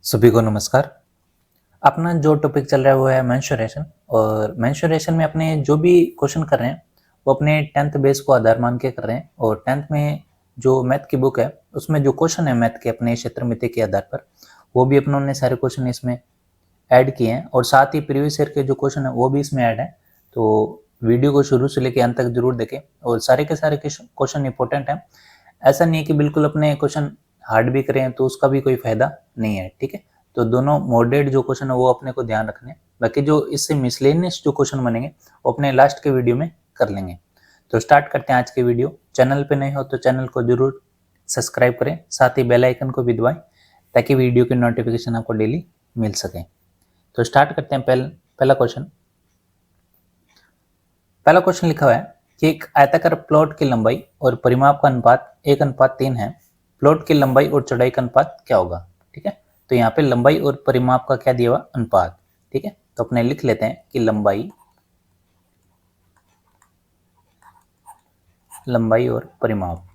सभी को नमस्कार। अपना जो टॉपिक चल रहा है वो है मेंस्ट्रुएशन और मेंस्ट्रुएशन में अपने जो भी क्वेश्चन कर रहे हैं वो अपने 10th बेस को आधार मान के कर रहे हैं और 10th में जो मैथ की बुक है उसमें जो क्वेश्चन है मैथ के अपने क्षेत्र मिति के आधार पर वो भी अपनों ने सारे क्वेश्चन इसमें ऐड किए हैं और साथ ही प्रीवियस ईयर के जो क्वेश्चन है वो भी इसमें ऐड है। तो वीडियो को शुरू से लेकर अंत तक जरूर देखें और सारे के सारे क्वेश्चन इंपॉर्टेंट हैं। ऐसा नहीं है कि बिल्कुल अपने क्वेश्चन हार्ड भी करें तो उसका भी कोई फायदा नहीं है, ठीक है। तो दोनों मॉडरेट जो क्वेश्चन है वो अपने को ध्यान रखने हैं। बाकी जो इससे मिसलेनियस जो क्वेश्चन बनेंगे वो अपने लास्ट के वीडियो में कर लेंगे। तो स्टार्ट करते हैं आज की वीडियो। चैनल पे नए हो तो चैनल को जरूर सब्सक्राइब करें, साथ ही बेल आइकन को भी दबाएं ताकि वीडियो की नोटिफिकेशन आपको डेली मिल सके। तो स्टार्ट करते हैं। पहला क्वेश्चन लिखा हुआ है कि एक आयताकार प्लॉट की लंबाई और परिमाप का अनुपात 1:3 है। प्लॉट की लंबाई और चौड़ाई का अनुपात क्या होगा, ठीक है। तो यहाँ पे लंबाई और परिमाप का क्या दिया हुआ, अनुपात, ठीक है। तो अपने लिख लेते हैं कि लंबाई और परिमाप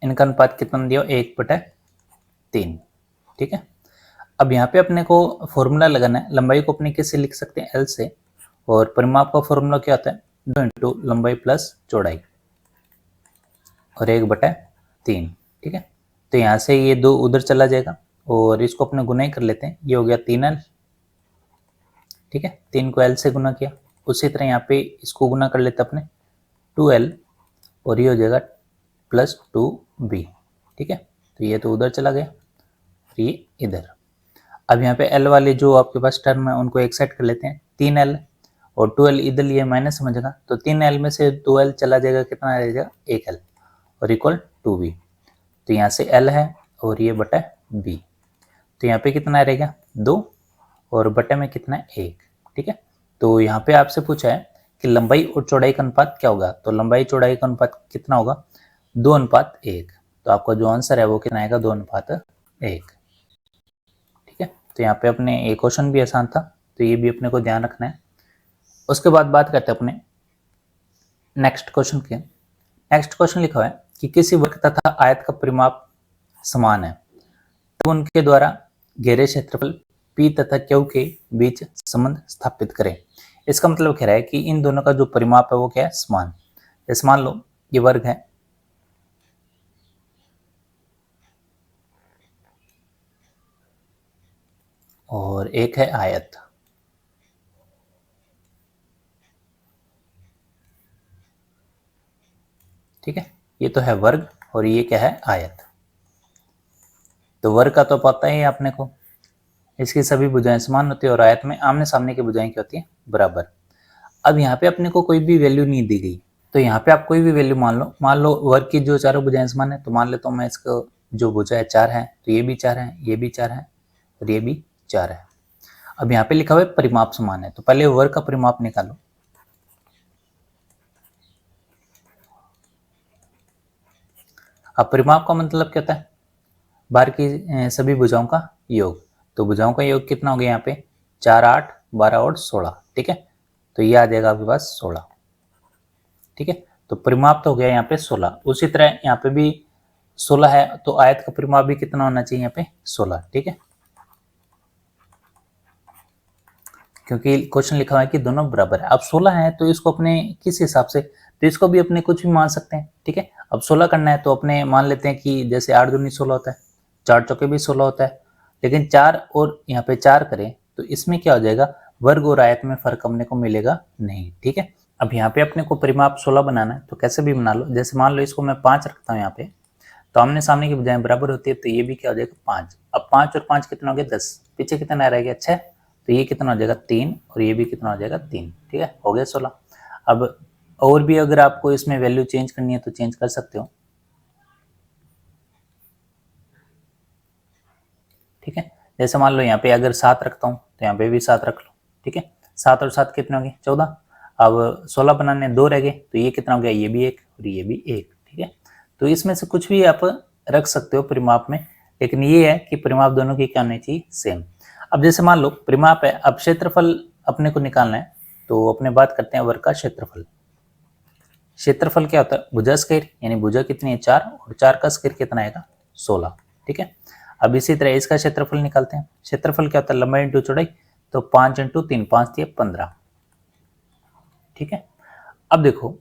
इनका अनुपात कितना दिया, 1/3, ठीक है। अब यहाँ पे अपने को फॉर्मूला लगाना है। लंबाई को अपने किससे लिख सकते हैं, L से, और परिमाप का फॉर्मूला क्या होता है, 2 इंटू लंबाई प्लस चौड़ाई और 1/3, ठीक है। तो यहाँ से ये 2 उधर चला जाएगा और इसको अपने गुना ही कर लेते हैं। ये हो गया 3L, ठीक है। 3 को L से गुना किया। उसी तरह यहाँ पे इसको गुना कर लेते अपने 2L और ये हो जाएगा प्लस 2B, ठीक है। तो ये तो उधर चला गया और ये इधर। अब यहाँ पे L वाले जो आपके पास टर्म है उनको एक साइड कर लेते हैं। 3L और 2L इधर लिए माइनस समझेगा तो 3L में से 2L चला जाएगा, कितना रह जाएगा, 1L और इक्वल 2B। तो यहाँ से L है और ये बटा B, तो यहाँ पे कितना रहेगा, 2 और बटे में कितना है, 1, ठीक है। तो यहाँ पे आपसे पूछा है कि लंबाई और चौड़ाई का अनुपात क्या होगा। तो लंबाई चौड़ाई का अनुपात कितना होगा, 2:1। तो आपका जो आंसर है वो कितना आएगा, 2:1, ठीक है। तो यहाँ पे अपने एक क्वेश्चन भी आसान था तो ये भी अपने को ध्यान रखना है। उसके बाद बात करते हैं अपने नेक्स्ट क्वेश्चन के। नेक्स्ट क्वेश्चन लिखा हुआ है कि किसी वक्र तथा आयत का परिमाप समान है तो उनके द्वारा घेरे क्षेत्रफल P तथा Q के बीच संबंध स्थापित करें। इसका मतलब कह रहा है कि इन दोनों का जो परिमाप है वो क्या है, समान। जैसे मान लो ये वर्ग है और एक है आयत, ठीक है। ये तो है वर्ग और ये क्या है, आयत। तो वर्ग का तो पता ही है आपने को, इसकी सभी भुजाएं समान होती है और आयत में आमने सामने की भुजाएं क्या होती है, बराबर। अब यहाँ पे अपने को कोई भी वैल्यू नहीं दी गई तो यहाँ पे आप कोई भी वैल्यू मान लो वर्ग की जो चारों भुजाएं समान है तो मान लेता हूँ मैं इसको जो भुजा है 4 है तो ये भी 4 है, ये भी 4 है और ये भी 4 है। अब यहाँ पे लिखा हुआ है परिमाप समान है तो पहले वर्ग का परिमाप निकालो। अब परिमाप का मतलब क्या होता है, बाहर की सभी भुजाओं का योग। तो भुजाओं का योग कितना हो गया यहाँ पे, 4, 8, 12 और 16, ठीक है। तो ये आ जाएगा आपके पास 16, ठीक है। तो परिमाप तो हो गया यहाँ पे 16। उसी तरह यहाँ पे भी 16 है तो आयत का परिमाप भी कितना होना चाहिए, यहाँ पे 16, ठीक है। क्योंकि क्वेश्चन लिखा हुआ है कि दोनों बराबर है। अब 16 है तो इसको अपने किस हिसाब से, तो इसको भी अपने कुछ भी मान सकते हैं, ठीक है। अब 16 करना है तो अपने मान लेते हैं कि जैसे 8 दूनी 16 होता है, 4 चौके भी 16 होता है, लेकिन 4 और यहाँ पे 4 करें तो इसमें क्या हो जाएगा, वर्ग और आयत में फर्क अपने को मिलेगा नहीं, ठीक है। अब यहाँ पे अपने को परिमाप 16 बनाना है तो कैसे भी बना लो। जैसे मान लो इसको मैं 5 रखता हूँ यहाँ पे तो आमने सामने की बजाय बराबर होती है तो ये भी क्या हो जाएगा, 5। अब 5 और 5 कितना हो गया, 10। पीछे कितना रह गया, 6। तो ये कितना हो जाएगा, 3 और ये भी कितना हो जाएगा, 3, ठीक है। हो गया 16। अब और भी अगर आपको इसमें वैल्यू चेंज करनी है तो चेंज कर सकते हो, ठीक है। जैसे मान लो यहाँ पे अगर 7 रखता हूँ तो यहाँ पे भी 7 रख लो, ठीक है। 7 और 7 कितने हो गए, 14। अब 16 बनाने 2 रह गए तो ये कितना हो गया, ये भी 1 और ये भी 1, ठीक है। तो इसमें से कुछ भी आप रख सकते हो परिमाप में, लेकिन ये है कि परिमाप दोनों की क्या होनी चाहिए, सेम। अब जैसे मान लो परिमाप है, अब क्षेत्रफल अपने को निकालना है तो अपने बात करते हैं वर्ग का क्षेत्रफल। क्षेत्रफल क्या होता है, भुजा स्क्वायर, यानी भुजा कितनी है, 4 और 4 का स्क्वायर कितना आएगा, 16, ठीक है। अब इसी तरह इसका क्षेत्रफल निकालते हैं। क्षेत्रफल क्या होता है, लंबाई इंटू चौड़ाई, तो 5 इंटू 3, 5 × 15, ठीक है। अब देखो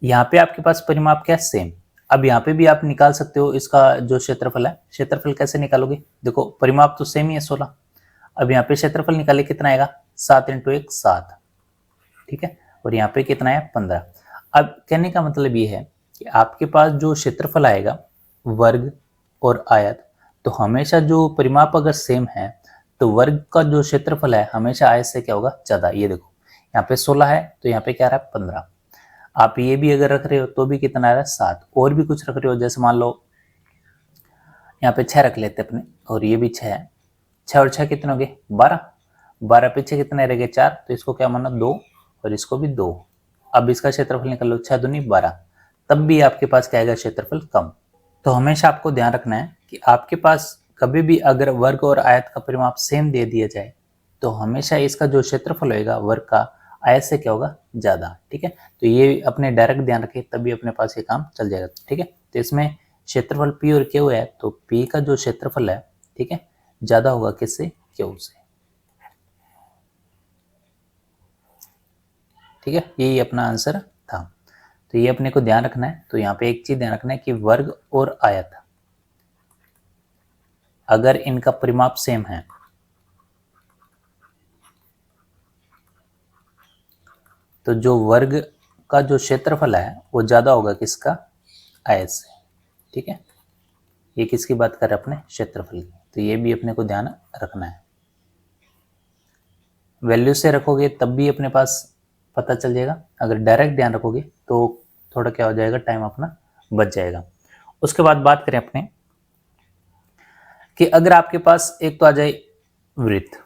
यहाँ पे आपके पास परिमाप क्या है, सेम। अब यहाँ पे भी आप निकाल सकते हो इसका जो क्षेत्रफल है। क्षेत्रफल कैसे निकालोगे, देखो परिमाप तो सेम ही है 16। अब यहाँ पे क्षेत्रफल निकाले कितना आएगा, 7 इंटू 1 7, ठीक है। और यहाँ पे कितना है 15। अब कहने का मतलब ये है कि आपके पास जो क्षेत्रफल आएगा वर्ग और आयत, तो हमेशा जो परिमाप अगर सेम है तो वर्ग का जो क्षेत्रफल है हमेशा आयत से क्या होगा, ज्यादा। ये देखो यहाँ पे 16 है तो यहाँ पे क्या आ रहा है 15। आप ये भी अगर रख रहे हो तो भी कितना आ रहा है 7, और भी कुछ रख रहे हो जैसे मान लो यहाँ पे 6 रख लेते अपने, और ये भी 6 है। 6 और 6 कितने हो गए 12, 12 पीछे कितने रह गए 4, तो इसको क्या माना 2, और इसको भी 2। अब इसका क्षेत्रफल निकाल लो, 6 दूनी 12, तब भी आपके पास क्या आएगा, क्षेत्रफल कम। तो हमेशा आपको ध्यान रखना है कि आपके पास कभी भी अगर वर्ग और आयत का परिमाप सेम दे दिया जाए तो हमेशा इसका जो क्षेत्रफल होगा वर्ग का आयत से क्या होगा, ज्यादा, ठीक है। तो ये अपने डायरेक्ट ध्यान रखें, तभी अपने पास ये काम चल जाएगा, ठीक है। तो इसमें क्षेत्रफल पी और क्यू है, तो पी का जो क्षेत्रफल है, ठीक है, ज्यादा होगा किससे, क्यू से, ठीक है। यही अपना आंसर था। तो ये अपने को ध्यान रखना है। तो यहाँ पे एक चीज ध्यान रखना है कि वर्ग और आयत अगर इनका परिमाप सेम है तो जो वर्ग का जो क्षेत्रफल है वो ज्यादा होगा किसका, आयत से, ठीक है। ये किसकी बात कर रहे हैं, अपने क्षेत्रफल की। तो ये भी अपने को ध्यान रखना है। वैल्यू से रखोगे तब भी अपने पास पता चल जाएगा, अगर डायरेक्ट ध्यान रखोगे तो थोड़ा क्या हो जाएगा, टाइम अपना बच जाएगा। उसके बाद बात करें अपने कि अगर आपके पास एक तो आ जाए वृत्त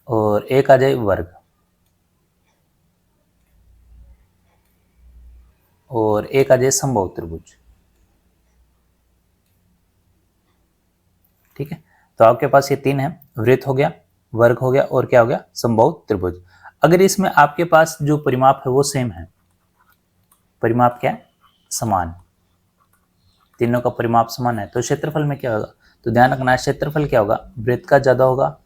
और एक आ जाए वर्ग और एक आ जाए समबाहु त्रिभुज, ठीक है। तो आपके पास ये तीन है, वृत्त हो गया, वर्ग हो गया और क्या हो गया, समबाहु त्रिभुज। अगर इसमें आपके पास जो परिमाप है वो सेम है, परिमाप क्या है, समान, तीनों का परिमाप समान है, तो क्षेत्रफल में क्या होगा, तो ध्यान रखना क्षेत्रफल क्या होगा, वृत्त का ज्यादा होगा,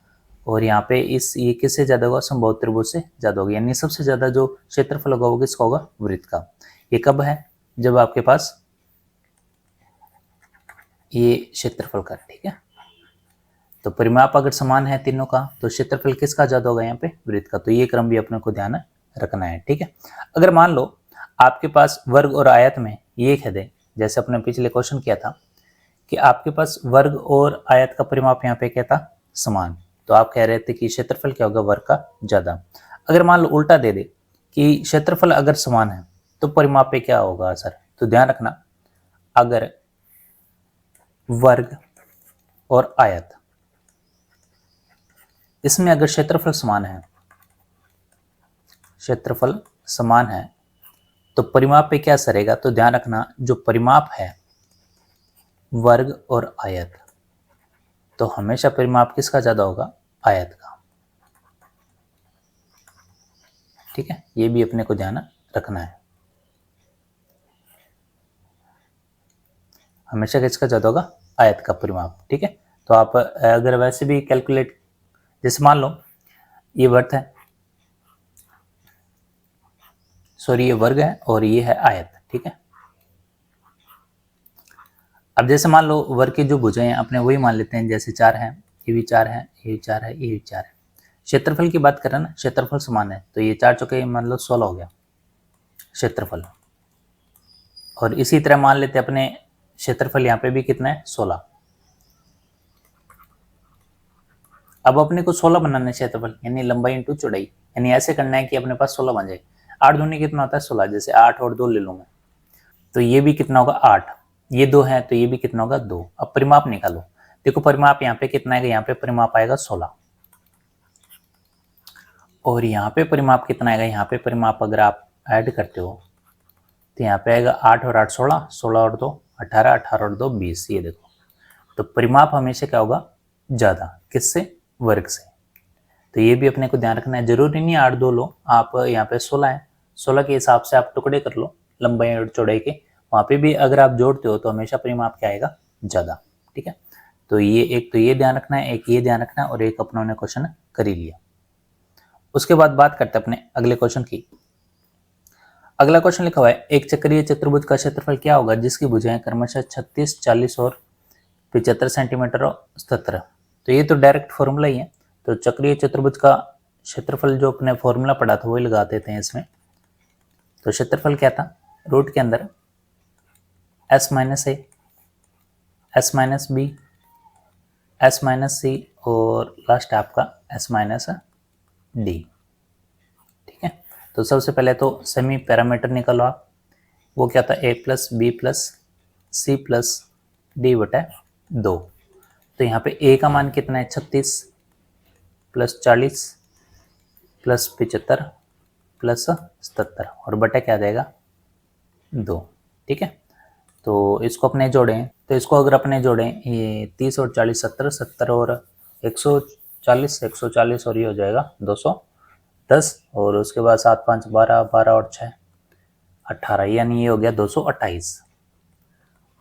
और यहाँ पे ये किससे ज्यादा होगा, समबाहु त्रिभुज से ज्यादा होगा। यानी सबसे ज्यादा जो क्षेत्रफल होगा वो किसका होगा, वृत्त का। ये कब है, जब आपके पास ये क्षेत्रफल का, ठीक है। तो परिमाप अगर समान है तीनों का तो क्षेत्रफल किसका ज्यादा होगा, यहाँ पे वृत्त का। तो ये क्रम भी अपने को ध्यान रखना है, ठीक है। अगर मान लो आपके पास वर्ग और आयत में ये कह दे, जैसे अपने पिछले क्वेश्चन किया था कि आपके पास वर्ग और आयत का परिमाप यहाँ पे क्या था, समान, तो आप कह रहे थे कि क्षेत्रफल क्या होगा, वर्ग का ज्यादा। अगर मान लो उल्टा दे दे कि क्षेत्रफल अगर समान है तो परिमाप पे क्या होगा असर, तो ध्यान रखना अगर वर्ग और आयत इसमें अगर क्षेत्रफल समान है, क्षेत्रफल समान है तो परिमाप पे क्या असर रहेगा, तो ध्यान रखना जो परिमाप है वर्ग और आयत, तो हमेशा परिमाप किसका ज्यादा होगा, आयत का, ठीक है। ये भी अपने को ध्यान रखना है, हमेशा किसका ज्यादा होगा, आयत का परिमाप, ठीक है। तो आप अगर वैसे भी कैलकुलेट, जैसे मान लो ये वर्ग है, सॉरी ये वर्ग है और ये है आयत, ठीक है। अब जैसे मान लो वर्ग की जो भुजाएं हैं अपने वही मान लेते हैं, जैसे 4 है, ये भी 4 है, ये भी 4 है, ये भी 4 है। क्षेत्रफल की बात करें ना, क्षेत्रफल समान है, तो ये 4 चौके मान लो 16 हो गया क्षेत्रफल। और इसी तरह मान लेते हैं अपने क्षेत्रफल यहाँ पे भी कितना है, 16। अब अपने को 16 बनाना है क्षेत्रफल, यानी लंबाई इंटू चौड़ाई, यानी ऐसे करना है कि अपने पास 16 बन जाए। 8 दूनी कितना होता है 16, जैसे 8 और 2 ले लूँ मैं, तो ये भी कितना होगा 8, ये 2 है तो ये भी कितना होगा 2। अब परिमाप निकालो, देखो परिमाप यहाँ पे कितना आएगा, यहाँ पे परिमाप आएगा 16, और यहाँ पे परिमाप कितना आएगा, यहाँ पे परिमाप अगर आप ऐड करते हो तो यहाँ पे आएगा 8 और 8 16, 16 और 2 18, 18 और 2 20। ये देखो तो परिमाप हमेशा क्या होगा, ज्यादा, किससे, वर्ग से। तो ये भी अपने को ध्यान रखना है, जरूरी नहीं 8 2 लो, आप यहाँ पे 16 है, 16 के हिसाब से आप टुकड़े कर लो लंबाई और चौड़ाई के, वहां पे भी अगर आप जोड़ते हो तो हमेशा परिमाप क्या आएगा, ज्यादा, ठीक है। तो ये एक तो ये ध्यान रखना है, एक ये ध्यान रखना है, और एक अपनों ने क्वेश्चन कर ही लिया। उसके बाद बात करते हैं अपने अगले क्वेश्चन की। अगला क्वेश्चन लिखा हुआ है, एक चक्रीय चतुर्भुज का क्षेत्रफल क्या होगा जिसकी भुजाएं क्रमशः 36, 40 और 75 सेंटीमीटर और 77। तो ये तो डायरेक्ट फॉर्मूला ही है। तो चक्रीय चतुर्भुज का क्षेत्रफल जो अपने फॉर्मूला पढ़ा था वही लगा देते हैं इसमें। तो क्षेत्रफल क्या था, रूट के अंदर s minus A, s minus B, s minus C और लास्ट आपका s माइनस डी। ठीक है, तो सबसे पहले तो सेमी पैरामीटर निकालो आप। वो क्या था, a plus B plus C plus D बटा 2। तो यहाँ पे a का मान कितना है, 36 प्लस 40 प्लस 75 प्लस 77 और बटा क्या आ जाएगा 2। ठीक है, तो इसको अपने जोड़ें, तो इसको अगर अपने जोड़ें ये 30 और 40 70, 70 और 140, 140 और ये हो जाएगा 210 और उसके बाद 7 5 12, 12 और 6 18, यानी ये हो गया 228।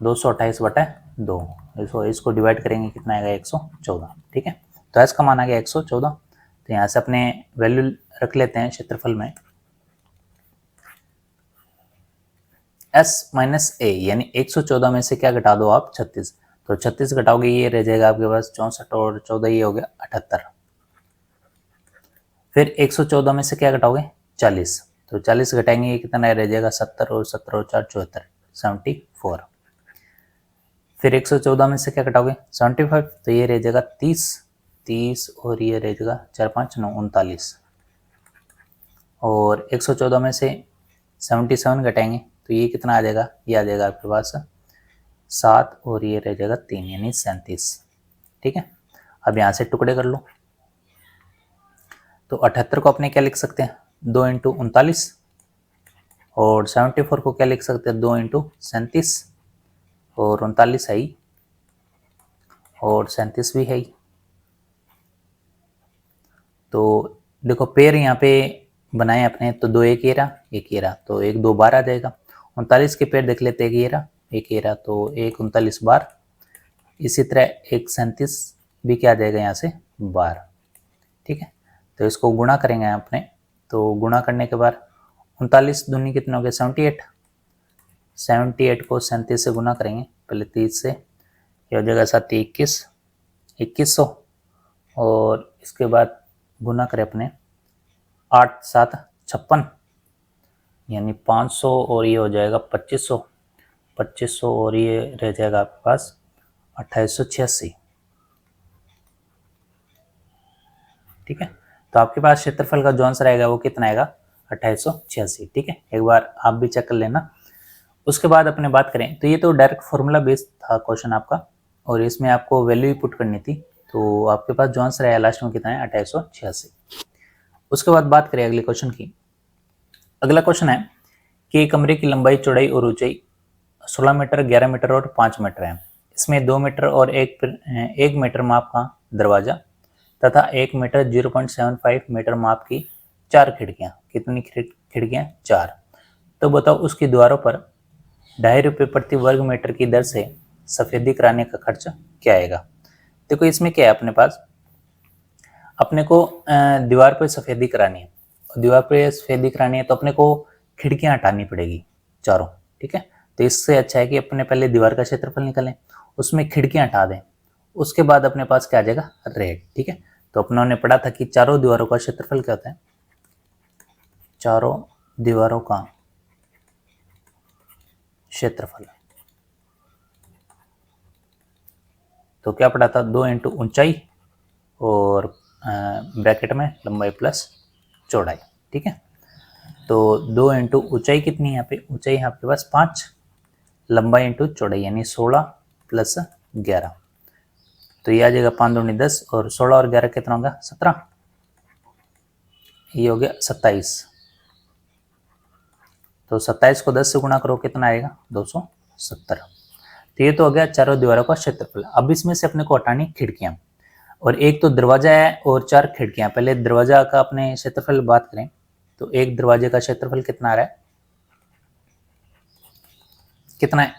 228 बटा 2, इसको डिवाइड करेंगे कितना आएगा 114। ठीक है, तो एस का मान आ गया 114। तो यहाँ से अपने वैल्यू रख लेते हैं क्षेत्रफल में s माइनस ए, यानी 114 में से क्या घटा दो आप 36, तो 36 घटाओगे ये रह जाएगा आपके पास 64 और 14 ये हो गया 78। फिर 114 में से क्या घटाओगे 40, तो 40 घटाएंगे ये कितना रह जाएगा 70 और 17 और 4 74, 74। फिर 114 में से क्या घटाओगे 75, तो ये रह जाएगा 30, 30 और ये रह जाएगा 4 5 9 39। और 114 में से 77 घटाएंगे तो ये कितना आ जाएगा, ये आ जाएगा आपके पास 7 और ये रह जाएगा 3 यानी 37। ठीक है, अब यहाँ से टुकड़े कर लो। तो 78 को अपने क्या लिख सकते हैं 2 इंटू 39 और 74 को क्या लिख सकते हैं 2 इंटू 37 और 39 है ही और 37 भी है ही। तो देखो पेड़ यहाँ पे बनाए अपने, तो 2 एक ये रहा तो 1 2 बार आ जाएगा। 39 के पेड़ देख लेते हैं, एक ये रहा तो 1 39 बार। इसी तरह 1 37 भी क्या आ जाएगा यहाँ से बार। ठीक है, तो इसको गुणा करेंगे अपने, तो गुणा करने के बाद 39 दूनी कितने हो गए 78, 78 को 37 से गुणा करेंगे, पहले 30 से, ये हो जाएगा 7 21, 2100 और इसके बाद गुना करें अपने 8 7 56 यानी 500 और ये हो जाएगा 2500, 2500 और ये रह जाएगा आपके पास 2886। ठीक है, तो आपके पास क्षेत्रफल का जो आंसर आएगा वो कितना आएगा 2886। ठीक है, एक बार आप भी चेक कर लेना। उसके बाद अपने बात करें तो ये तो डायरेक्ट फॉर्मूला बेस्ड था क्वेश्चन आपका और इसमें आपको वैल्यू ही पुट करनी थी, तो आपके पास जो आंसर आया लास्ट में कितना है 2886। उसके बाद बात करें अगले क्वेश्चन की। अगला क्वेश्चन है कि कमरे की लंबाई चौड़ाई और ऊंचाई 16 मीटर 11 मीटर और 5 मीटर है। इसमें 2 मीटर और 1 मीटर माप का दरवाजा तथा 1 मीटर 0.75 मीटर माप की 4 खिड़कियां। कितनी खिड़कियां 4। तो बताओ उसकी दीवारों पर 2.5 रुपये प्रति वर्ग मीटर की दर से सफेदी कराने का खर्च क्या आएगा। देखो इसमें क्या है, अपने पास अपने को दीवार पर सफेदी करानी है, दीवार पर सफेदी करानी है तो अपने को खिड़कियां हटानी पड़ेगी चारों। ठीक है, तो इससे अच्छा है कि अपने पहले दीवार का क्षेत्रफल निकालें, उसमें खिड़कियां हटा दें, उसके बाद अपने पास क्या आ जाएगा रेड। ठीक है, तो अपनों ने पढ़ा था कि चारों दीवारों का क्षेत्रफल क्या होता है, चारों दीवारों का क्षेत्रफल। तो क्या पढ़ा था 2 इंटू ऊंचाई और ब्रैकेट में लंबाई प्लस चौड़ाई। ठीक है, तो 2 इंटू ऊंचाई कितनी है यहाँ पे, ऊंचाई है आपके पास 5, लंबाई इंटू चौड़ाई यानी 16 प्लस 11, तो ये आ जाएगा 5 दूनी 10 और 16 और 11 कितना होगा 17, ये हो गया 27। तो 27 को 10 से गुणा करो कितना आएगा 270। तो ये तो हो गया चारों दीवारों का क्षेत्रफल। अब इसमें से अपने को हटानी खिड़कियां, और एक तो दरवाजा है और 4 खिड़कियां। पहले दरवाजा का अपने क्षेत्रफल बात करें तो एक दरवाजे का क्षेत्रफल कितना आ रहा है, कितना है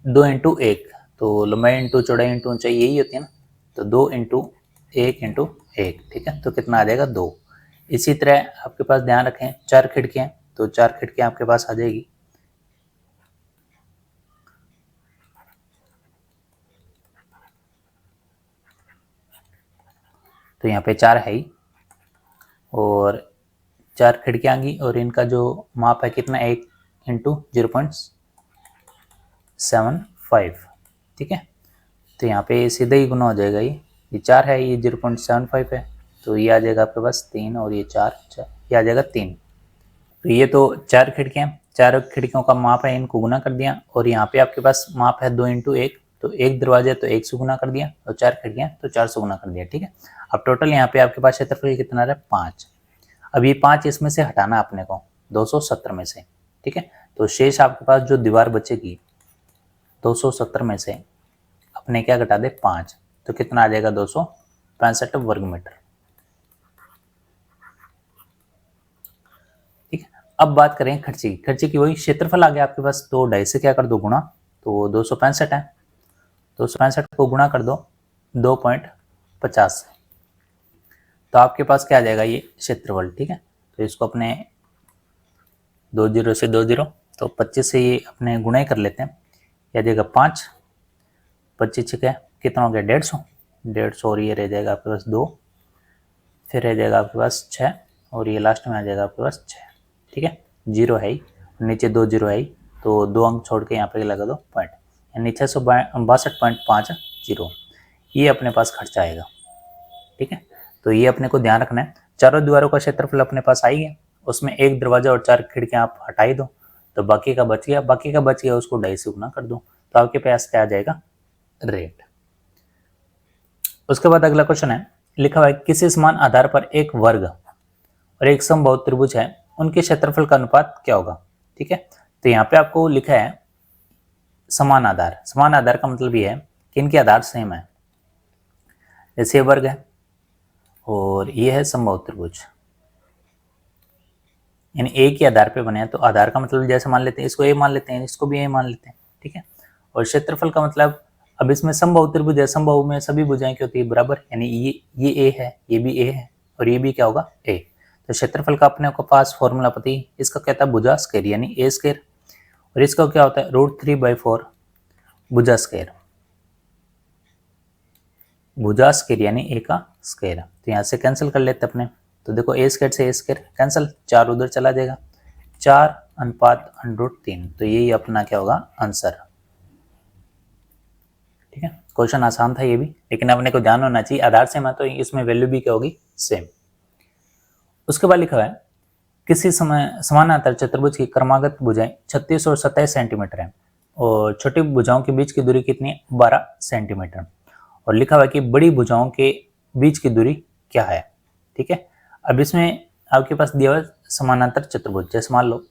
2 इंटू 1, तो लंबाई इंटू चौड़ाई इंटू ऊंचाई यही होती है ना, तो 2 इंटू 1, ठीक है, तो कितना आ जाएगा 2। इसी तरह आपके पास ध्यान रखें 4 खिड़कियां, तो 4 खिड़कियां आपके पास आ जाएगी, तो यहाँ पे 4 है ही, और 4 खिड़कियां आ गई, और इनका जो माप है कितना 1 इंटू 0.75, ठीक है, तो यहाँ पे सीधा ही गुना हो जाएगा, ये 4 है, ये 0.75 है, तो ये आ जाएगा आपके पास 3, और ये 4, ये आ जाएगा 3। तो ये तो 4 खिड़कियाँ, 4 खिड़कियों का माप है, इनको गुना कर दिया, और यहाँ पे आपके पास माप है 2 इंटू 1, तो एक दरवाजा तो 1 से गुना कर दिया, और 4 खिड़कियाँ तो 4 से गुना कर दिया, ठीक है। अब टोटल यहाँ पे आपके पास क्षेत्रफल कितना रहा 5। अब ये 5 इसमें से हटाना अपने को 270 में से, ठीक है, तो शेष आपके पास जो दीवार बचेगी 270 में से अपने क्या घटा दे 5, तो कितना आ जाएगा 265 वर्ग मीटर, ठीक है। अब बात करें खर्चे की, खर्चे की वही क्षेत्रफल आ गया आपके पास, तो 2.5 से क्या कर दो गुणा, तो 265 है, 265 को गुणा कर दो 2.50, तो आपके पास क्या आ जाएगा ये क्षेत्रफल, ठीक है। तो इसको अपने 2 जीरो से 2 जीरो, तो 25 से ये अपने गुणा ही कर लेते हैं, यह जाएगा 5, 25 छः कितना हो गया 150, और ये रह जाएगा आपके पास 2, फिर रह जाएगा आपके पास 6, और ये लास्ट में आ जाएगा आपके पास 6, ठीक है। जीरो है ही, नीचे 2 जीरो है ही, तो 2 अंक छोड़ के यहाँ पे लगा दो पॉइंट, यानी 662.50, ये अपने पास खर्चा आएगा, ठीक है। तो ये अपने को ध्यान रखना है, चारों दीवारों का क्षेत्रफल अपने पास आई है, उसमें एक दरवाजा और 4 खिड़कियां आप हटा ही दो, तो बाकी का बच गया, उसको 2.5 से गुना कर दो, तो आपके पास क्या आ जाएगा रेट। उसके बाद अगला क्वेश्चन है, लिखा हुआ है किसी समान आधार पर एक वर्ग और एक समबाहु त्रिभुज है, उनके क्षेत्रफल का अनुपात क्या होगा, ठीक है। तो यहाँ पे आपको लिखा है समान आधार, समान आधार का मतलब ये है कि इनके आधार सेम है, जैसे वर्ग है और ये है समबाहु त्रिभुज, यानी एक ही आधार पे बने हैं, तो आधार का मतलब जैसे मान लेते हैं इसको ए मान लेते हैं, इसको भी ए मान लेते हैं, ठीक है। और क्षेत्रफल का मतलब, अब इसमें समबाहु त्रिभुज है, समबाहु में सभी भुजाएं क्या होती है बराबर, यानी ये ए है, ये भी ए है, और ये भी क्या होगा ए, तो क्षेत्रफल का अपने को पास फॉर्मूला पता ही, इसका कहता है भुजा स्क्वायर यानी ए स्क्वायर, और इसका क्या होता है √3/4 भुजा स्क्वायर, भुजा स्क्वायर यानी ए का स्क्वायर, तो यहाँ से कैंसिल कर लेते अपने, तो देखो ए स्क्वायर से ए स्क्वायर कैंसिल, 4 उधर चला जाएगा, 4/3, तो यही अपना क्या होगा आंसर, ठीक है। क्वेश्चन आसान था ये भी, लेकिन अपने को ध्यान होना चाहिए आधार सेम है तो इसमें वैल्यू भी क्या होगी सेम। उसके बाद लिखा है किसी समय समानांतर चतुर्भुज की क्रमागत भुजाएं 36 और 27 सेंटीमीटर है, और छोटी भुजाओं के बीच की दूरी कितनी है 12 सेंटीमीटर, और लिखा हुआ है कि बड़ी भुजाओं के बीच की दूरी क्या है, ठीक है। अब इसमें आपके पास दिया हुआ समानांतर चतुर्भुज, जैसे मान लो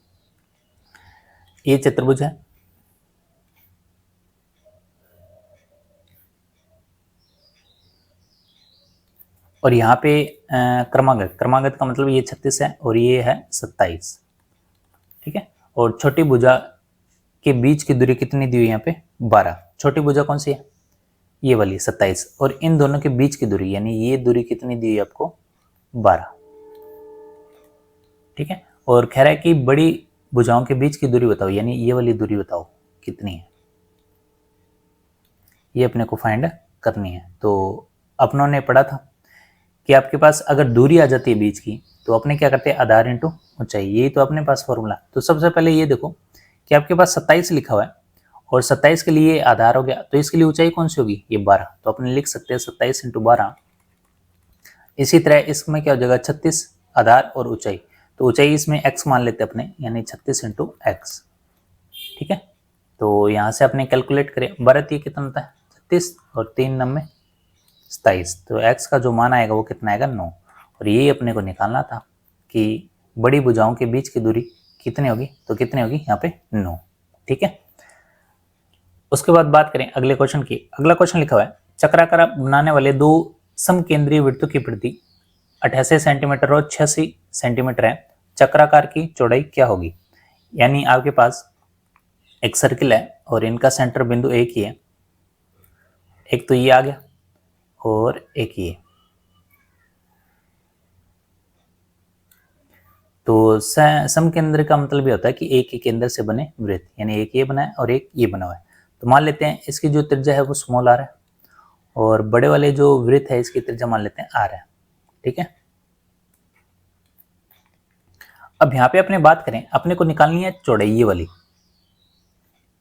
ये चतुर्भुज है, और यहाँ पे क्रमागत का मतलब ये 36 है और ये है 27, ठीक है। और छोटी भुजा के बीच की दूरी कितनी दी हुई यहाँ पे 12, छोटी भुजा कौन सी है ये वाली 27, और इन दोनों के बीच की दूरी यानी ये दूरी कितनी दी हुई आपको 12, ठीक है। और कह रहा है कि बड़ी भुजाओं के बीच की दूरी बताओ, यानी ये वाली दूरी बताओ कितनी है, ये अपने को फाइंड करनी है। तो अपनों ने पढ़ा था कि आपके पास अगर दूरी आ जाती है बीच की, तो अपने क्या करते हैं आधार इंटू ऊंचाई, यही तो अपने पास फॉर्मूला। तो सबसे पहले ये देखो कि आपके पास 27 लिखा हुआ है, और 27 के लिए आधार हो गया, तो इसके लिए ऊंचाई कौन सी होगी ये 12, तो अपने लिख सकते हैं 27 × 12। इसी तरह इसमें क्या हो जाएगा 36 आधार और ऊंचाई, तो ऊंचाई इसमें x मान लेते अपने, यानी 36 × x, ठीक है। तो यहाँ से अपने कैलकुलेट करें, 12 कितना होता है 36 और 3 9 में 27, तो x का जो मान आएगा वो कितना आएगा 9, और यही अपने को निकालना था कि बड़ी भुजाओं के बीच की दूरी कितनी होगी, तो कितनी होगी यहाँ पे 9, ठीक है। उसके बाद बात करें अगले क्वेश्चन की, अगला क्वेश्चन लिखा हुआ है चक्राकार बनाने वाले दो समकेंद्रीय वृत्तों की परिधि 88 सेंटीमीटर और 86 सेंटीमीटर है, चक्राकार की चौड़ाई क्या होगी, यानी आपके पास एक सर्किल है और इनका सेंटर बिंदु एक ही है, एक तो ये आ गया और एक ये। तो समकेंद्र का मतलब ये होता है कि एक ही केंद्र से बने वृत्त, यानी एक ये बना है और एक ये बना हुआ है। तो मान लेते हैं इसकी जो त्रिज्या है वो स्मॉल आर है और बड़े वाले जो वृत्त है इसकी त्रिज्या मान लेते हैं आर है। ठीक है, अब यहाँ पे अपने बात करें, अपने को निकालनी है चौड़ाई ये वाली,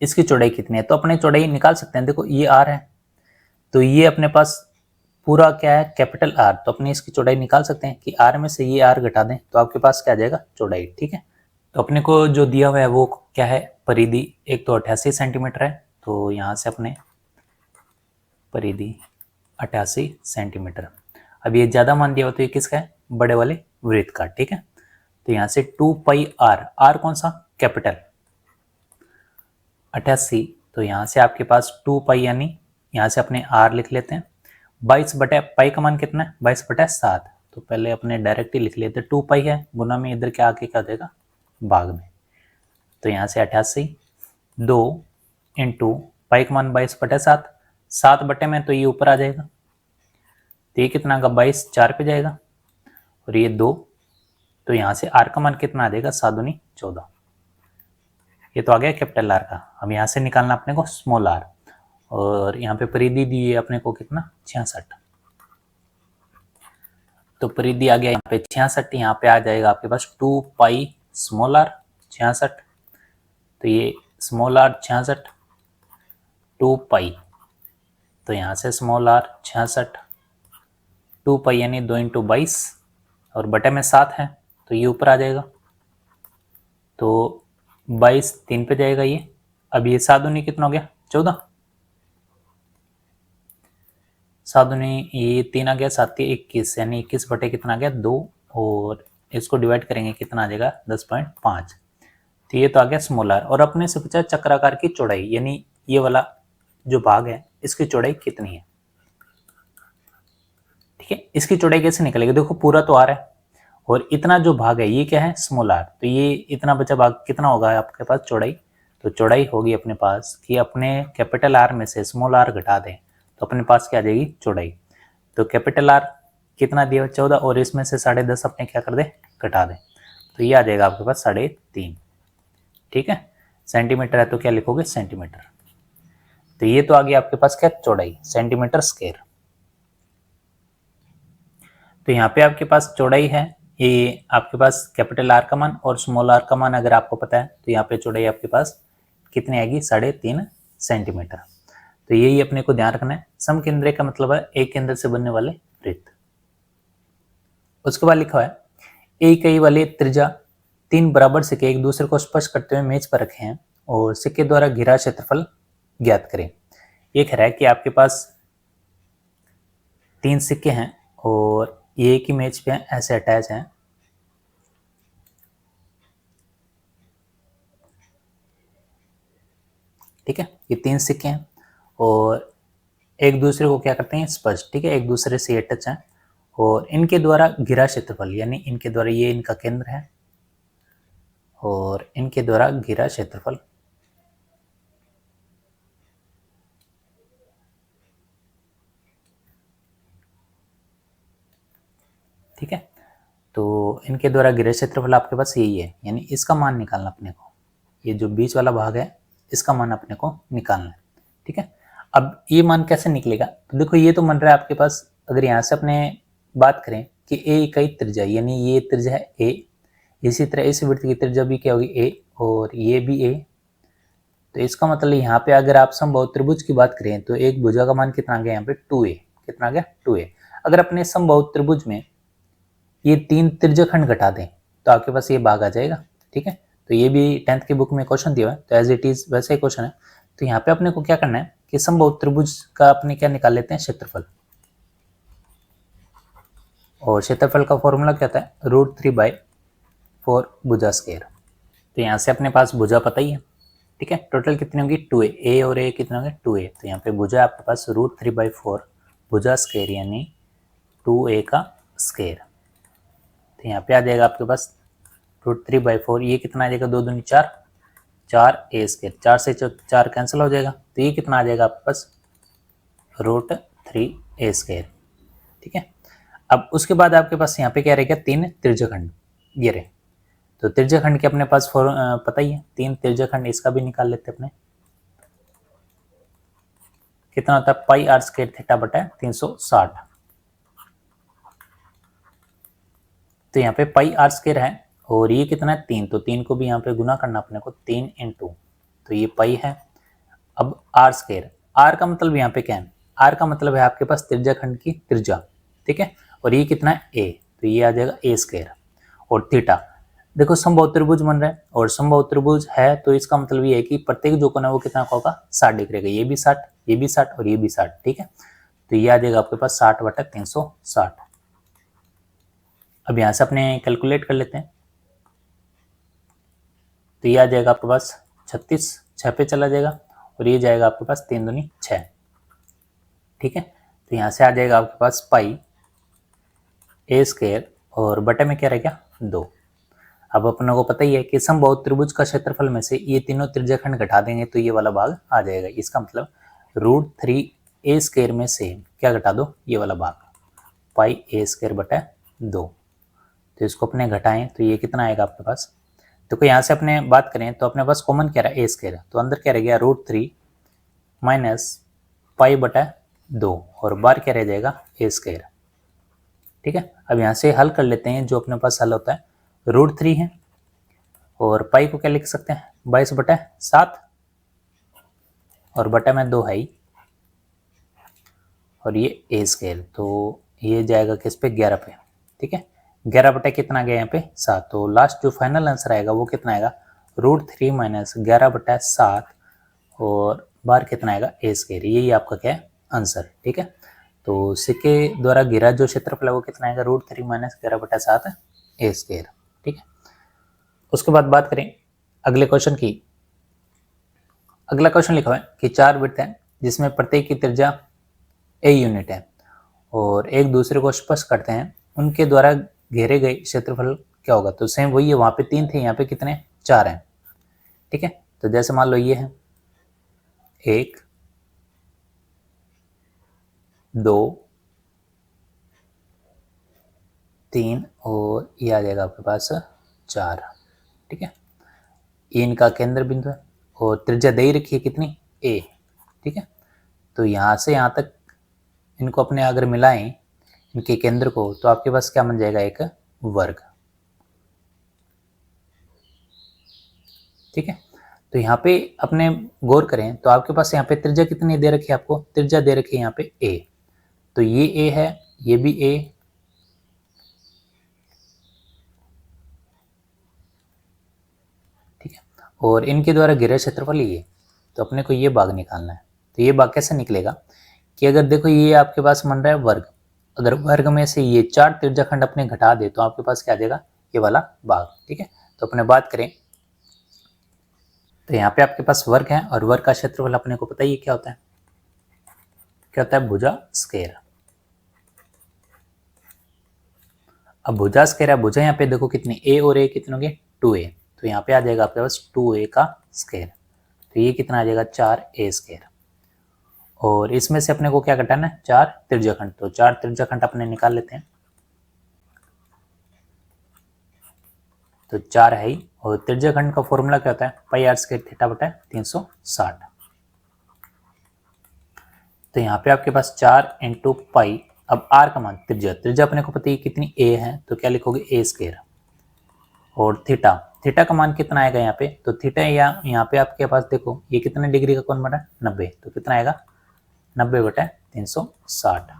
इसकी चौड़ाई कितनी है, तो अपने चौड़ाई निकाल सकते हैं। देखो ये आर है तो ये अपने पास पूरा क्या है कैपिटल आर, तो अपने इसकी चौड़ाई निकाल सकते हैं कि आर में से ये आर घटा दें तो आपके पास क्या आ जाएगा चौड़ाई। ठीक है, तो अपने को जो दिया हुआ है वो क्या है परिधि, एक तो 88 सेंटीमीटर है, तो यहाँ से अपने परिधि 88 सेंटीमीटर। अब ये ज़्यादा मान दिया हुआ तो ये किसका है, बड़े वाले वृत्त का। ठीक है, तो यहाँ से 2 पाई आर, आर कौन सा कैपिटल 88, तो यहाँ से आपके पास 2 पाई यानी यहाँ से अपने आर लिख लेते हैं 22 बटे पाई का मान कितना है 22 बटे 7, तो पहले अपने डायरेक्ट ही लिख लेते हैं 2 पाई है गुना में इधर क्या आके क्या देगा भाग में, तो यहाँ से 88 2 इंटू पाई का मान 22 बटे 7, 7 बटे में तो ये ऊपर आ जाएगा, तो ये कितना का 22 4 पे जाएगा और ये 2, तो यहाँ से आर का मान कितना आ जाएगा 7 दूनी 14, ये तो आ गया कैपिटल आर का। अब यहाँ से निकालना अपने को स्मॉल आर, और यहाँ पे परिधि दी है अपने को कितना 66, तो परिधि आ गया यहाँ पे 66, यहाँ पे आ जाएगा आपके पास 2 पाई स्मॉल आर 66, तो ये स्मॉल आर 66 2 पाई, तो यहाँ से स्मॉल आर 66 2 पाई यानी 2 इंटू 22 और बटे में 7 है तो ये ऊपर आ जाएगा, तो 22 3 पे जाएगा ये। अब ये 7 दूनी कितना हो गया 14, 7 दूनी ये 3 आ गया 7 21, यानी 21 बटे कितना आ गया 2, और इसको डिवाइड करेंगे कितना आ जाएगा 10.5, तो ये तो आ गया स्मॉल आर। और अपने से पूछा चक्राकार की चौड़ाई, यानी ये वाला जो भाग है इसकी चौड़ाई कितनी है। ठीक है, इसकी चौड़ाई कैसे निकलेगी, देखो पूरा तो आर है और इतना जो भाग है ये क्या है स्मॉल आर, तो ये इतना बचा भाग कितना होगा आपके पास चौड़ाई, तो चौड़ाई होगी अपने पास कि अपने कैपिटल आर में से स्मॉल आर घटा दें तो अपने पास क्या आ जाएगी चौड़ाई, तो कैपिटल आर कितना दिया 14 और इसमें से 10.5 अपने क्या कर दे घटा दें, तो ये आ जाएगा आपके पास 3.5। ठीक है, सेंटीमीटर है तो क्या लिखोगे सेंटीमीटर, तो ये तो आ गया आपके पास क्या चौड़ाई सेंटीमीटर स्क्वायर। तो यहाँ पे आपके पास चौड़ाई है, ये आपके पास कैपिटल आर का मान और स्मॉल आर का मान अगर आपको पता है तो यहाँ पे चौड़ाई आपके पास कितनी आएगी 3.5 सेंटीमीटर। तो यही अपने को ध्यान रखना है, समकेंद्री का मतलब है एक केंद्र से बनने वाले वृत्त। उसके बाद लिखा है एक ही वाले त्रिज्या 3 बराबर सिक्के एक दूसरे को स्पर्श करते हुए मेज पर रखे हैं और सिक्के द्वारा घिरा क्षेत्रफल ज्ञात करें। ये कह रहा है कि आपके पास 3 सिक्के हैं और ये एक ही मेज पे ऐसे अटैच हैं, ठीक है, ये 3 सिक्के हैं और एक दूसरे को क्या करते हैं स्पर्श, ठीक है, एक दूसरे से ये टच हैं और इनके द्वारा घिरा क्षेत्रफल, यानी इनके द्वारा ये इनका केंद्र है और इनके द्वारा घिरा क्षेत्रफल, ठीक है, तो इनके द्वारा घिरा क्षेत्रफल आपके पास यही है, यानी इसका मान निकालना अपने को, ये जो बीच वाला भाग है इसका मान अपने को निकालना है। ठीक है, अब ये मान कैसे निकलेगा, तो देखो ये तो बन रहा है आपके पास, अगर यहाँ से अपने बात करें कि ए इकाई त्रिज्या, यानी ये त्रिज्या है ए, इसी तरह इस वृत्त की त्रिज्या भी क्या होगी ए और ये भी ए, तो इसका मतलब यहाँ पे अगर आप समबाहु त्रिभुज की बात करें तो एक भुजा का मान कितना आ गया यहाँ पे 2a, कितना आ गया 2a। अगर अपने समबाहु त्रिभुज में ये 3 त्रिज्यखंड घटा दें तो आपके पास ये भाग आ जाएगा। ठीक है, तो ये भी 10th की बुक में क्वेश्चन दिया है, तो एज इट इज वैसे ही क्वेश्चन है। तो यहाँ पे अपने को क्या करना है कि समबाहु त्रिभुज का अपने क्या निकाल लेते हैं क्षेत्रफल, और क्षेत्रफल का फॉर्मूला क्या होता है √3/4 भुजा स्क्वायर। तो यहाँ से अपने पास भुजा पता ही है, ठीक है, टोटल कितनी होगी 2a, ए और ए कितने होंगे 2a, तो यहाँ पे भुजा आपके पास √3/4 भुजा स्क्वायर यानी 2a का स्क्वायर, तो यहाँ पे आ जाएगा आपके पास √3/4, ये कितना आ जाएगा 2 दूनी 4, 4a स्क्वायर, 4 से 4 कैंसिल हो जाएगा, तो ये कितना आ जाएगा आपके पास √3a²। ठीक है, अब उसके बाद आपके पास यहाँ पे क्या रहेगा, 3 त्रिज्यखंड ये रहे। तो त्रिज्यखंड के अपने पास पता ही है, 3 त्रिज्यखंड, इसका भी निकाल लेते अपने। कितना होता है, πr² थीटा बटा 360। तो यहाँ पे πr² है और ये कितना है, 3, तो 3 को भी यहाँ पे गुना करना अपने को, 3 × तो ये पाई है। अब r², r का मतलब यहाँ पे क्या है, r का मतलब है आपके पास त्रिज्याखंड की त्रिज्या। ठीक है, और ये कितना है, a, तो ये आ जाएगा a²। और थीटा, देखो समबाहु त्रिभुज बन रहा है और समबाहु त्रिभुज है तो इसका मतलब ये है कि प्रत्येक जो कोण है वो कितना का होगा, 60 डिग्री का। ये भी 60, ये भी 60 और ये भी 60। ठीक है, तो ये आ जाएगा आपके पास 60 बटा 360। अब यहाँ से अपने कैलकुलेट कर लेते हैं, तो ये आ जाएगा आपके पास 36, 6 पे चला जाएगा और ये जाएगा आपके पास 3 दूनी 6। ठीक है, तो यहाँ से आ जाएगा आपके पास πa² और बटे में क्या रहेगा, 2। अब अपने को पता ही है कि समबाहु त्रिभुज का क्षेत्रफल में से ये तीनों त्रिज्याखंड घटा देंगे तो ये वाला भाग आ जाएगा। इसका मतलब √3a² में से क्या घटा दो, ये वाला भाग, πa² बटा 2। तो इसको अपने घटाएं तो ये कितना आएगा आपके पास, देखो यहाँ से अपने बात करें तो अपने पास कॉमन क्या रहा, a², तो अंदर क्या रह गया, √3 माइनस पाई बटा 2 और बार क्या रह जाएगा, a²। ठीक है, अब यहाँ से हल कर लेते हैं। जो अपने पास हल होता है, √3 है और पाई को क्या लिख सकते हैं, 22 बटा 7 और बटा में 2 है ही, और ये a², तो ये जाएगा किस पे, 11 पे। ठीक है, 11 बटा कितना आ गया यहाँ पे, 7। तो लास्ट जो फाइनल आंसर आएगा वो कितना आएगा, √3 माइनस 11 बटा 7 और बार कितना आएगा, a²। यही आपका क्या है, आंसर। ठीक है, तो सिक्के द्वारा घिरा जो क्षेत्रफल है वो कितना आएगा, √3 माइनस 11 बटा 7 a²। ठीक है, उसके बाद बात करें अगले क्वेश्चन की। अगला क्वेश्चन लिखा हुआ है कि 4 वृत्त हैं जिसमें प्रत्येक की त्रिज्या a यूनिट है और एक दूसरे को स्पर्श करते हैं, उनके द्वारा घेरे गए क्षेत्रफल क्या होगा। तो सेम वही है, वहां पे 3 थे, यहाँ पे कितने, 4 हैं। ठीक है, तो जैसे मान लो ये है 1, 2, 3 और ये आ जाएगा आपके पास 4। ठीक है, ये इनका केंद्र बिंदु है और त्रिज्या दे ही रखी है कितनी, a। ठीक है, तो यहाँ से यहाँ तक इनको अपने अगर मिलाएं इनके केंद्र को तो आपके पास क्या बन जाएगा, एक वर्ग। ठीक है, तो यहाँ पे अपने गौर करें तो आपके पास यहाँ पे त्रिज्या कितनी दे रखी है, आपको त्रिज्या दे रखी है यहाँ पे a, तो ये a है, ये भी a, ठीक है, और इनके द्वारा घिरा क्षेत्रफल ये, तो अपने को ये भाग निकालना है। तो ये भाग कैसे निकलेगा कि अगर देखो ये आपके पास बन रहा है वर्ग, अगर वर्ग में से ये 4 त्रिज्याखंड अपने घटा दे तो आपके पास क्या आ जाएगा, ये वाला भाग। ठीक है, तो अपने बात करें तो यहाँ पे आपके पास वर्ग है और वर्ग का क्षेत्रफल अपने को पता ही क्या होता है, क्या होता है, भुजा स्क्वायर। अब भुजा स्क्वायर है, भुजा यहाँ पे देखो कितनी, a और a कितने होंगे, 2a, तो यहाँ पे आ जाएगा आपके पास 2a का स्क्वायर, तो ये कितना आ जाएगा, 4a²। और इसमें से अपने को क्या घटाना है, 4 त्रिज्याखंड, तो 4 त्रिज्याखंड अपने निकाल लेते हैं। तो 4 है ही, और त्रिज्याखंड का फॉर्मूला क्या होता है, πr² थीटा बटा 360। तो यहाँ पे आपके पास 4 × पाई, अब r का मान, त्रिज्या, त्रिज्या अपने को पता है कितनी a है, तो क्या लिखोगे, a²। और थीटा, थीटा का मान कितना आएगा यहाँ पे, तो थीटा यहाँ पे आपके पास देखो ये कितने डिग्री का कोण बना, 90, तो कितना आएगा, 90 बटा 360।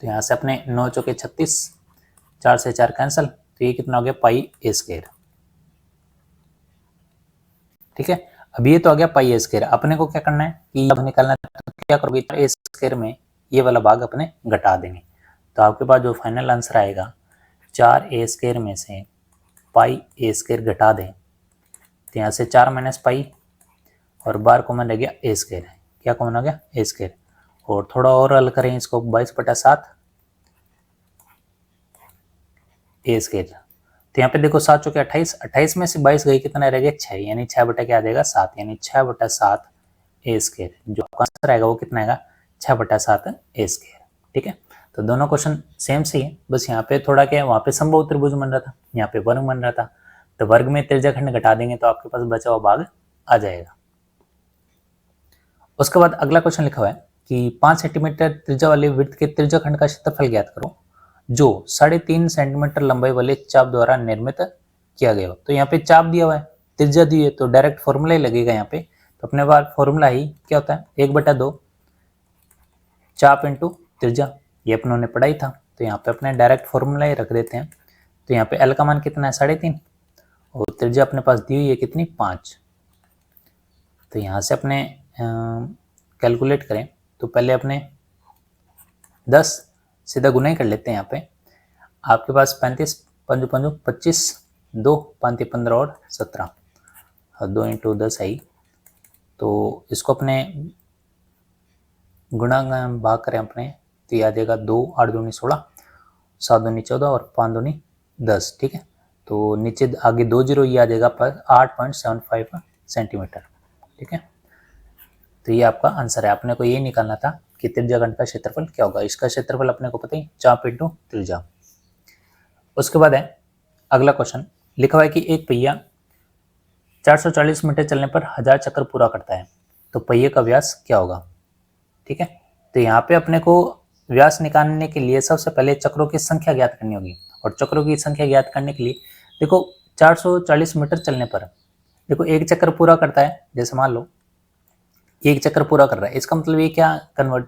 तो यहाँ से अपने 9 चौके 36, 4 से 4 कैंसिल, तो ये कितना हो गया, πa²। ठीक है, अब ये तो आ गया πa²। अपने को क्या करना है कि अब निकालना है, तो क्या करोगे, a² में ये वाला भाग अपने घटा देंगे, तो आपके पास जो फाइनल आंसर आएगा, 4a² में से πa² घटा दें, तो यहाँ से 4 माइनस पाई और बार कॉमन रह गया a², क्या कॉमन हो गया, a²। और थोड़ा और हल करें इसको, 22 बटा 7 a²। तो यहाँ पे देखो 7 चौके 28, 28 में से 22 गई, कितना रह गया, 6, यानी 6 बटा क्या आ जाएगा, 7, यानी 6 बटा 7 a²। जो आपका आंसर आएगा वो कितना आएगा, 6/7 ए स्क्वायर। ठीक है, तो दोनों क्वेश्चन सेम से है, बस यहाँ पे थोड़ा क्या है, वहाँ पे समबाहु त्रिभुज बन रहा था, यहाँ पे वर्ग बन रहा था, तो वर्ग में त्रिज्याखंड घटा देंगे तो आपके पास बचा हुआ भाग आ जाएगा। उसके बाद अगला क्वेश्चन लिखा हुआ है कि 5 सेंटीमीटर त्रिज्या वाले वृत्त के त्रिज्याखंड का क्षेत्रफल ज्ञात करो जो 3.5 सेंटीमीटर लंबाई वाले चाप द्वारा निर्मित किया गया हो। तो यहाँ पे चाप दिया हुआ है, त्रिज्या दी है, तो डायरेक्ट फॉर्मूला ही लगेगा यहाँ पे। तो अपने पास फॉर्मूला ही क्या होता है, 1/2 चाप इंटू त्रिज्या, ये अपनों ने पढ़ा ही था। तो यहाँ पे अपने डायरेक्ट फॉर्मूला ही रख देते हैं। तो यहाँ पे एल का मान कितना है 3.5 और त्रिज्या अपने पास दी हुई है कितनी 5। तो यहाँ से अपने कैलकुलेट करें तो पहले अपने 10 सीधा गुना ही कर लेते हैं। यहाँ पे आपके पास 35 5 5 25 2 5 15 और 17 और 2 इंटू 10 आई। तो इसको अपने गुणा भाग करें अपने तो ये आ जाएगा 2 8 दूनी 16 7 दूनी 14 और 5 दूनी 10। ठीक है, तो नीचे आगे 2 जीरो ये आ जाएगा पर 8.75 सेंटीमीटर। ठीक है, तो ये आपका आंसर है। आपने को ये निकालना था कि त्रिज्याखंड का क्षेत्रफल क्या होगा। इसका क्षेत्रफल अपने को पता ही, चाप इंटू त्रिज्या। उसके बाद है अगला क्वेश्चन लिखा हुआ है कि एक पहिया 440 मीटर चलने पर 1000 चक्कर पूरा करता है, तो पहिए का व्यास क्या होगा। ठीक है, तो यहाँ पे अपने को व्यास निकालने के लिए सबसे पहले चक्रों की संख्या ज्ञात करनी होगी। और चक्रों की संख्या ज्ञात करने के लिए देखो 440 मीटर चलने पर देखो एक चक्कर पूरा करता है, जैसे मान लो एक चक्कर पूरा कर रहा है, इसका मतलब ये क्या कन्वर्ट,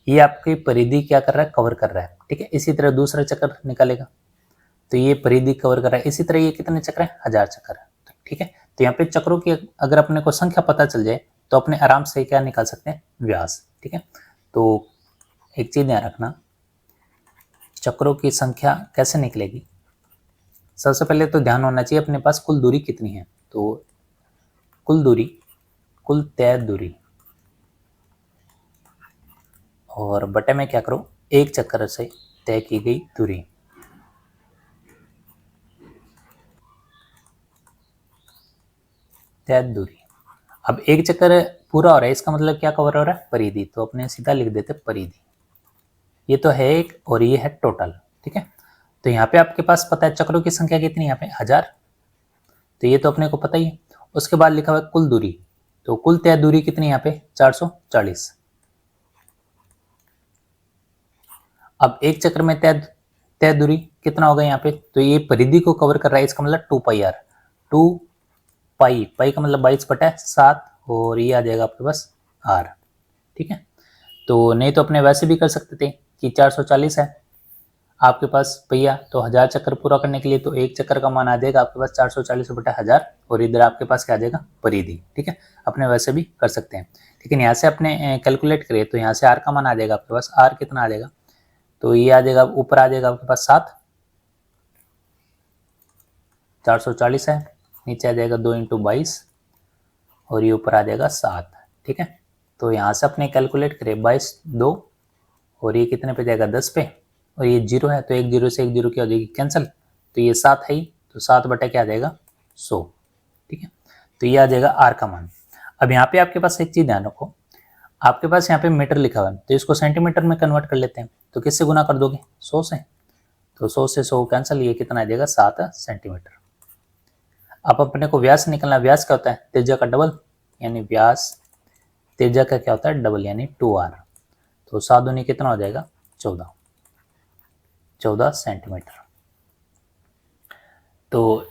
ये आपकी परिधि क्या कर रहा है, कवर कर रहा है। ठीक है, इसी तरह दूसरा चक्कर निकालेगा तो ये परिधि कवर कर रहा है, इसी तरह ये कितने चक्कर है 1000 चक्कर। ठीक है, तो यहाँ पे चक्रों की अगर अपने को संख्या पता चल जाए तो अपने आराम से क्या निकाल सकते हैं, व्यास। ठीक है, तो एक चीज ध्यान रखना, चक्रों की संख्या कैसे निकलेगी। सबसे पहले तो ध्यान होना चाहिए अपने पास कुल दूरी कितनी है। तो कुल दूरी, कुल तय दूरी और बटे में क्या करो, एक चक्कर से तय की गई दूरी। तय दूरी, अब एक चक्कर पूरा हो रहा है, इसका मतलब क्या कवर हो रहा है, परिधि। तो अपने सीधा लिख देते परिधि, ये तो है एक और ये है टोटल। ठीक है, तो यहाँ पे आपके पास पता है चक्रों की संख्या कितनी, यहाँ पे 1000, तो ये तो अपने को पता ही है। उसके बाद लिखा हुआ है कुल दूरी, तो कुल तय दूरी कितनी यहाँ पे 440। अब एक चक्र में तय दूरी कितना होगा यहाँ पे, तो ये परिधि को कवर कर रहा है, इसका मतलब 2πr, 2π का मतलब 22/7 और ये आ जाएगा आपके पास r। ठीक है, तो नहीं तो अपने वैसे भी कर सकते थे कि 440 है आपके पास पहिया, तो 1000 चक्कर पूरा करने के लिए तो एक चक्कर का मान आ जाएगा आपके पास 440/1000 और इधर आपके पास क्या आ जाएगा, परिधि। ठीक है, अपने वैसे भी कर सकते हैं, लेकिन यहाँ से अपने कैलकुलेट करें तो यहाँ से r का मान आ जाएगा आपके पास, r कितना आ जाएगा, तो ये आ जाएगा ऊपर आ जाएगा आपके पास 7, 440 है, नीचे आ जाएगा 2 × 22 और ये ऊपर आ जाएगा 7। ठीक है, तो यहाँ से अपने कैलकुलेट करें 22 2 और ये कितने पे जाएगा 10 पे और ये 0 है, तो एक 0 से एक 0 क्या हो जाएगी कैंसिल, तो ये 7 है ही, तो 7 बटा क्या आ जाएगा 100। ठीक है, तो ये आ जाएगा r का मान। अब यहाँ पे आपके पास एक चीज ध्यान रखो, आपके पास यहाँ पे मीटर लिखा हुआ है तो इसको सेंटीमीटर में कन्वर्ट कर लेते हैं, तो किससे गुना कर दोगे 100 से, तो 100 से 100 कैंसिल, ये कितना आ जाएगा 7 सेंटीमीटर। अब अपने को व्यास निकलना, व्यास क्या होता है त्रिज्या का डबल, यानी व्यास त्रिज्या का क्या होता है डबल, यानी 2r, तो 7 दूनी कितना हो जाएगा 14 सेंटीमीटर। तो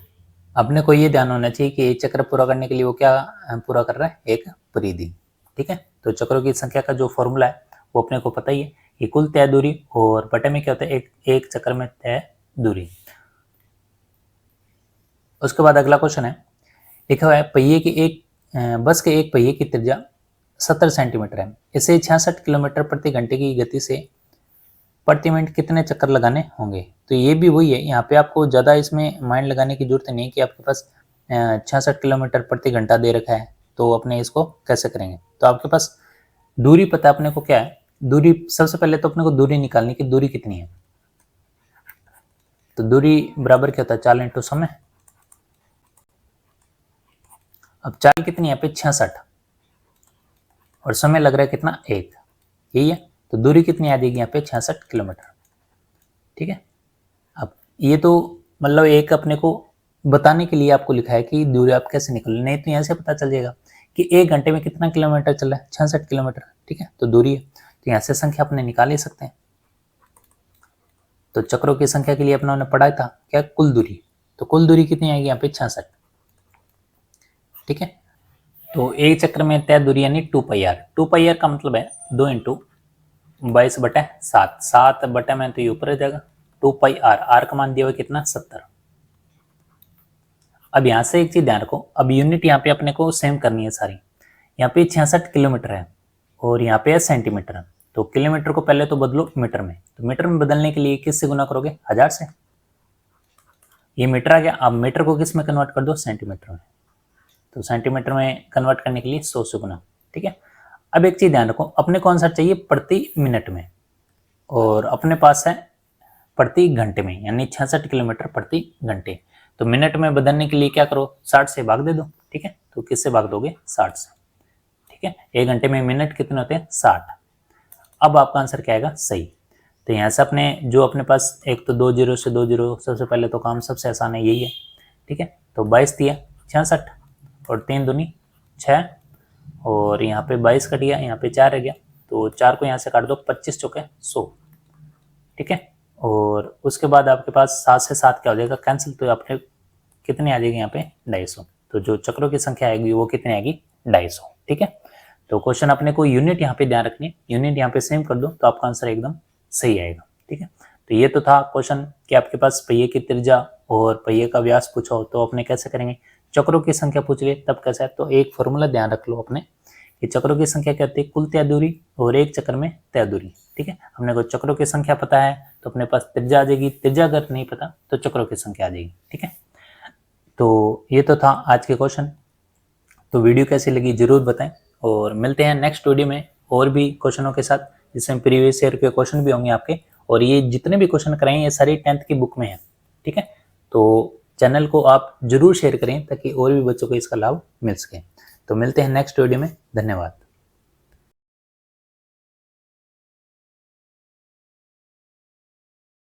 अपने को ये ध्यान होना चाहिए कि एक चक्र पूरा करने के लिए वो क्या पूरा कर रहा है, एक परिधि। ठीक है, तो चक्रों की संख्या का जो फॉर्मूला है वो अपने को पता ही है, कि कुल तय दूरी और बटे में क्या होता है एक चक्र में तय दूरी। उसके बाद अगला क्वेश्चन है लिखा हुआ है पहिए की एक बस के एक पहिए की त्रिज्या 70 सेंटीमीटर है, इसे 66 किलोमीटर प्रति घंटे की गति से प्रति मिनट कितने चक्कर लगाने होंगे। तो ये भी वही है, यहाँ पे आपको ज़्यादा इसमें माइंड लगाने की जरूरत नहीं है कि आपके पास 66 किलोमीटर प्रति घंटा दे रखा है तो अपने इसको कैसे करेंगे। तो आपके पास दूरी पता है अपने को क्या है, दूरी सबसे पहले तो अपने को दूरी निकालनी की, दूरी कितनी है, तो दूरी बराबर क्या होता है 4 × समय। अब 4 कितनी है यहाँ पे 66 और समय लग रहा है कितना 1, यही है। तो दूरी कितनी आ जाएगी यहाँ पे 66 किलोमीटर। ठीक है, अब ये तो मतलब एक अपने को बताने के लिए आपको लिखा है कि दूरी आप कैसे निकल, नहीं तो यहाँ से पता चल जाएगा कि 1 घंटे में कितना किलोमीटर चला है, 66 किलोमीटर। ठीक है, तो दूरी है, तो यहाँ से संख्या अपने निकाल ही सकते हैं। तो चक्रों की संख्या के लिए अपनों ने पढ़ा था क्या, कुल दूरी। तो कुल दूरी कितनी आएगी यहाँ पे 66। ठीक है, तो एक चक्र में तय दूरी यानी 2πr। 2πr का मतलब है 2 × 22/7। 7 बटे में तो ये ऊपर आ जाएगा 2πr। r का मान दिया हुआ कितना 70। अब यहाँ से एक चीज ध्यान रखो, अब यूनिट यहाँ पे अपने को सेम करनी है सारी। यहाँ पे 66 किलोमीटर है और यहाँ पे है सेंटीमीटर। तो किलोमीटर को पहले तो बदलो मीटर में, तो मीटर में बदलने के लिए किससे गुना करोगे, 1000 से। ये मीटर आ गया, अब मीटर को किस में कन्वर्ट कर दो, सेंटीमीटर में। तो सेंटीमीटर में कन्वर्ट करने के लिए 100 से गुना। ठीक है, अब एक चीज ध्यान रखो, अपने कौन सा चाहिए, प्रति मिनट में, और अपने पास है प्रति घंटे में, यानी 66 किलोमीटर प्रति घंटे। तो मिनट में बदलने के लिए क्या करो, 60 से भाग दे दो। ठीक है, तो किससे भाग दोगे, 60 से। ठीक है, 1 घंटे में मिनट कितने होते हैं, 60। अब आपका आंसर क्या आएगा, सही। तो यहाँ से अपने जो अपने पास एक तो 2 0 से 2 0, सबसे पहले तो काम सबसे आसान है यही है। ठीक है, तो 22 दिया 66 और 3 दूनी 6, और यहाँ पे 22 कट गया, यहाँ पे 4 रह गया, तो 4 को यहाँ से काट दो, 25 चौके 100। ठीक है, और उसके बाद आपके पास 7 से 7 क्या हो जाएगा, कैंसिल, तो आपने कितनी आ जाएगी यहाँ पे 250। तो जो चक्रों की संख्या आएगी वो कितनी आएगी, 250। ठीक है, तो क्वेश्चन अपने को यूनिट यहाँ पे ध्यान रखनी है, यूनिट यहाँ पे सेम कर दो तो आपका आंसर एकदम सही आएगा। ठीक है, तो ये तो था क्वेश्चन कि आपके पास पहिए की त्रिज्या और पहिए का व्यास पूछो तो अपने कैसे करेंगे, चक्रों की संख्या पूछ ले तब कैसे है। तो एक फॉर्मूला ध्यान रख लो अपने कि चक्रों की संख्या क्या होती है, कुल तय दूरी और एक चक्र में तय दूरी। ठीक है, हमने को चक्रों की संख्या पता है तो अपने पास त्रिज्या आ जाएगी, त्रिज्या अगर नहीं पता तो चक्रों की संख्या आ जाएगी। ठीक है, तो ये तो था आज के क्वेश्चन। तो वीडियो कैसी लगी जरूर बताएं, और मिलते हैं नेक्स्ट वीडियो में और भी क्वेश्चनों के साथ, जिसमें प्रीवियस ईयर के क्वेश्चन भी होंगे आपके, और ये जितने भी क्वेश्चन कराएं ये सारी 10th की बुक में है। ठीक है, तो चैनल को आप जरूर शेयर करें ताकि और भी बच्चों को इसका लाभ मिल सके। तो मिलते हैं नेक्स्ट वीडियो में, धन्यवाद।